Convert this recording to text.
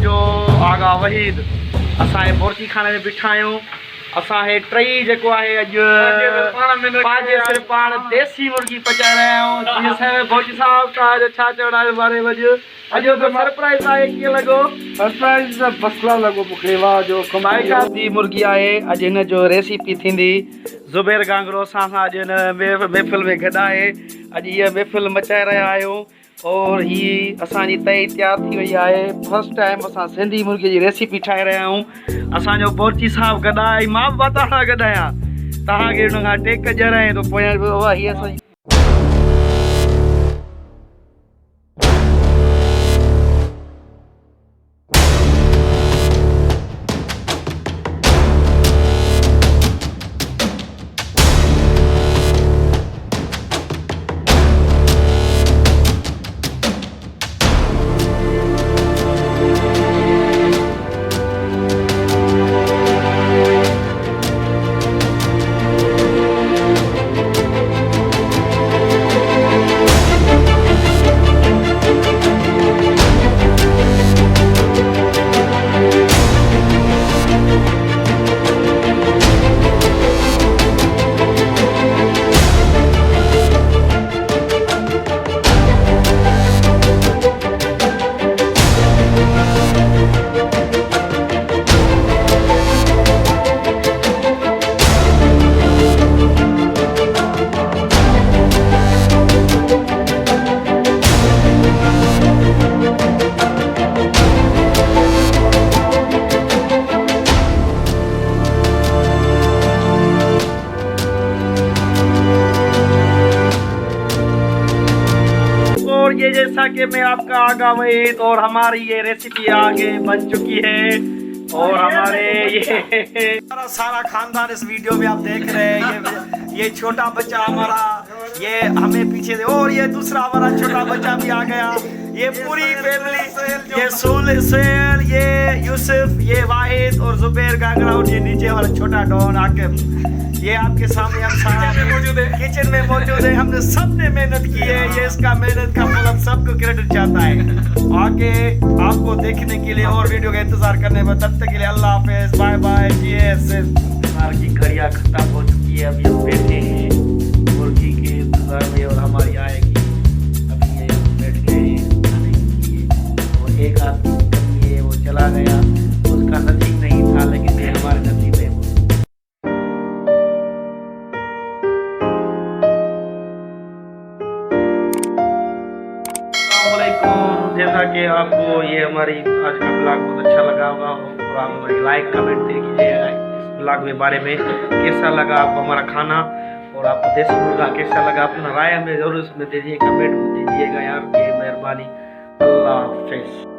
जो आगा वहीद असांजे बोरची खाने में बिठा आहियूं। असांखे टई जेको आहे अॼु पंहिंजे पाण देसी मुर्गी पचाए रहिया आहियूं। जीअं असांजे बोरची साहब का छा चवण आहे बारे में अॼु जो सरप्राइज़ आहे कीअं लॻो? सरप्राइज़ बसला लॻो मूंखे। वाह जो कमाई जी मुर्गी आहे। अॼु हिन जो रेसिपी थींदी। ज़ुबैर गांगरो असां सां अॼु हिन महफ़िल में गॾु आहे। अॼु हीअ महफ़िल मचाए रहिया आहियूं और ही असांजी तई तैयार थी वई आहे। फर्स्ट टाइम असां सिंधी मुर्गी जी रेसिपी ठाहे रहिया आहियूं। असांजो बोरची साहब गॾु आहे, मां बि बाता सां गॾु आहियां। तव्हांखे हुन खां टेक ॼराए थो पोयां हीअ असांजी ये जैसा कि मैं आपका आगा वहीद और हमारी ये रेसिपी आगे बन चुकी है और हमारे ये सारा खानदान इस वीडियो में आप देख रहे हैं। ये छोटा बच्चा हमारा ये हमें पीछे से और ये दूसरा हमारा छोटा बच्चा भी आ गया। ये पूरी फैमिली ये सुहेल ये यूसुफ ये वाहिद और ज़ुबैर गांगरा और ये नीचे वाला छोटा डॉन आकिब ये आपके सामने हम सारे किचन में मौजूद है। हमने सबने मेहनत की है। ये इसका मेहनत का फल हम सबको क्रेडिट चाहता है। आगे आपको देखने के लिए और वीडियो का इंतजार करने में तब तक के लिए अल्लाह हाफिज, बाय बाय। की घड़ियाँ खत्म हो चुकी है। अभी हम बैठे हैं मुर्गी के इंतजार में और हमारी आएगी। अभी ये बैठ गए खाने के लिए और एक आदमी ये वो चला गया। उसका नसीब नहीं था लेकिन ये हमारे नसीब है। जैसा कि आपको ये हमारी आज का ब्लॉग बहुत अच्छा लगा होगा और आप हमारी लाइक कमेंट दे कीजिएगा इस ब्लॉग के बारे में। कैसा लगा आपको हमारा खाना और आपको देसी मुर्गा कैसा लगा अपना राय हमें जरूर उसमें दीजिए, कमेंट में दीजिएगा यार। ये मेहरबानी। अल्लाह हाफिज।